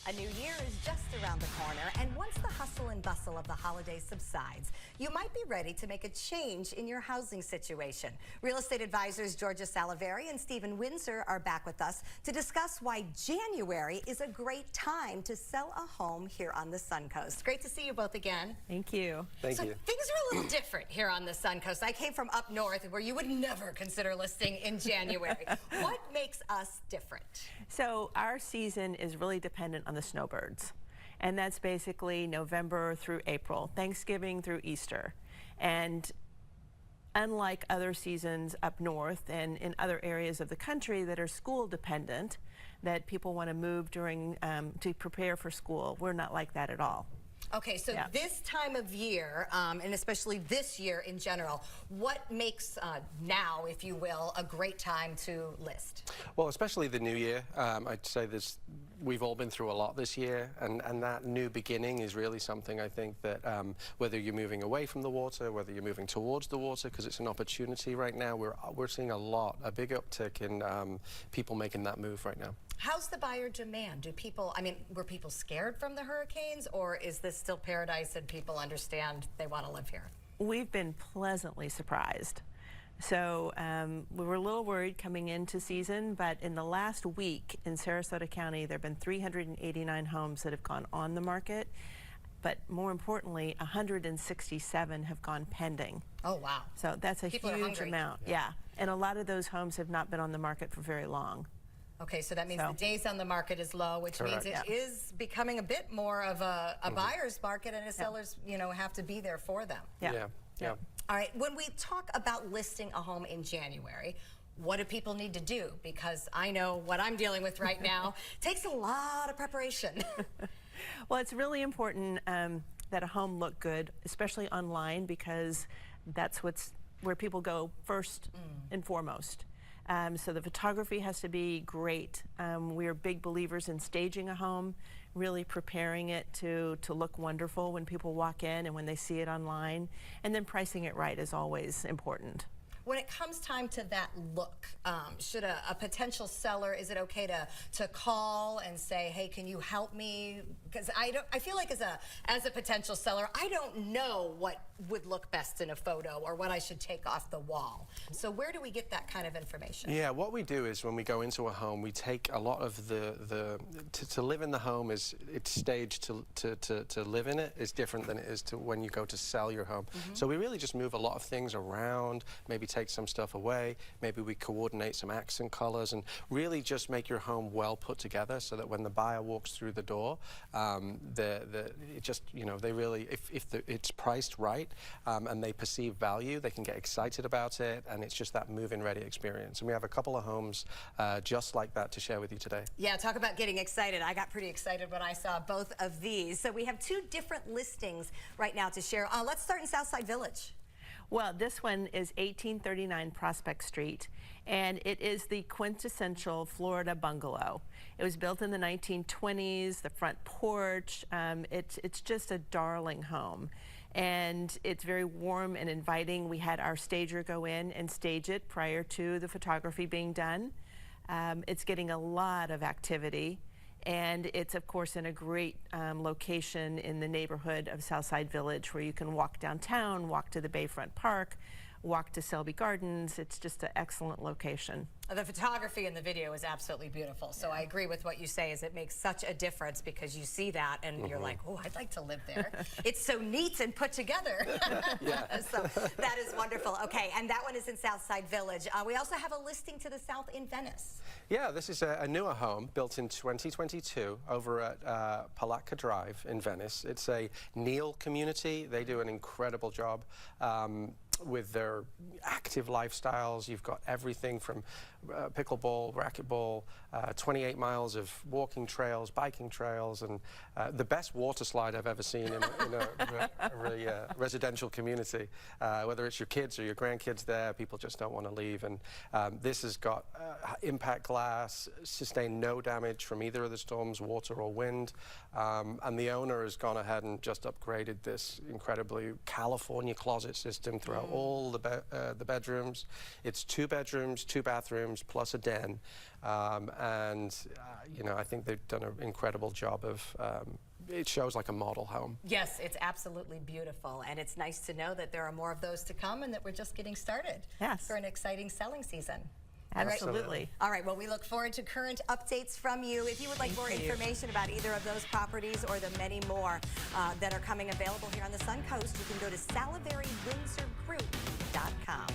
A new year is just around the corner, and once the hustle and bustle of the holidays subsides, you might be ready to make a change in your housing situation. Real estate advisors Georgia Salaverri and Stephen Windsor are back with us to discuss why January is a great time to sell a home here on the Suncoast. Great to see you both again. Thank you. Thank you. Things are a little different here on the Suncoast. I came from up north where you would never consider listing in January. What makes us different? So our season is really dependent on the snowbirds, and that's basically November through April, Thanksgiving through Easter. And unlike other seasons up north and in other areas of the country that are school dependent, that people want to move during to prepare for school, we're not like that at all. Okay, so this time of year, and especially this year in general, what makes now, if you will, a great time to list? Well, especially the new year. I'd say we've all been through a lot this year, and that new beginning is really something I think that whether you're moving away from the water, whether you're moving towards the water, because it's an opportunity right now, we're seeing a big uptick in people making that move right now. How's the buyer demand? Do people, were people scared from the hurricanes, or is this still paradise and people understand they want to live here? We've been pleasantly surprised. So we were a little worried coming into season, but in the last week in Sarasota County, there have been 389 homes that have gone on the market, but more importantly, 167 have gone pending. Oh, wow. So that's a huge amount. Yeah. And a lot of those homes have not been on the market for very long. Okay, so that means the days on the market is low, which means it is becoming a bit more of a buyer's market, and the sellers, have to be there for them. Yeah. All right, when we talk about listing a home in January, what do people need to do? Because I know what I'm dealing with right now takes a lot of preparation. Well, it's really important that a home look good, especially online, because that's where people go first and foremost. So the photography has to be great. We are big believers in staging a home, really preparing it to look wonderful when people walk in and when they see it online. And then pricing it right is always important. When it comes time to that look, should a potential seller, is it okay to call and say, hey, can you help me? Because I feel like as a potential seller, I don't know what would look best in a photo or what I should take off the wall. So where do we get that kind of information? Yeah, what we do is when we go into a home, we take a lot of to live in the home it's staged to live in it is different than it is to when you go to sell your home. So we really just move a lot of things around, maybe take some stuff away, maybe we coordinate some accent colors, and really just make your home well put together so that when the buyer walks through the door, they really, if it's priced right and they perceive value, they can get excited about it, and it's just that move-in ready experience. And we have a couple of homes just like that to share with you today. Yeah, talk about getting excited. I got pretty excited when I saw both of these. So we have two different listings right now to share. Let's start in Southside Village. Well, this one is 1839 Prospect Street, and it is the quintessential Florida bungalow. It was built in the 1920s, the front porch. It's just a darling home, and it's very warm and inviting. We had our stager go in and stage it prior to the photography being done. It's getting a lot of activity. And it's, of course, in a great location in the neighborhood of Southside Village, where you can walk downtown, walk to the Bayfront Park, walk to Selby Gardens. It's just an excellent location. The photography in the video is absolutely beautiful. So I agree with what you say, is it makes such a difference because you see that and you're like, oh, I'd like to live there. It's so neat and put together. So that is wonderful. Okay, and that one is in Southside Village. We also have a listing to the south in Venice. Yeah, this is a newer home built in 2022 over at Palatka Drive in Venice. It's a Neil community. They do an incredible job with their active lifestyles. You've got everything from pickleball, racquetball, 28 miles of walking trails, biking trails, and the best water slide I've ever seen in a residential community. Whether it's your kids or your grandkids there, people just don't want to leave. And this has got impact glass, sustained no damage from either of the storms, water or wind. And the owner has gone ahead and just upgraded this incredibly California closet system throughout know, all the bedrooms. It's 2 bedrooms, 2 bathrooms, plus a den. You know, I think they've done an incredible job of, it shows like a model home. Yes, it's absolutely beautiful, and it's nice to know that there are more of those to come and that we're just getting started for an exciting selling season. Absolutely. All right, well, we look forward to current updates from you. If you would like more information about either of those properties or the many more that are coming available here on the Suncoast, you can go to SalaverriWindsorGroup.com.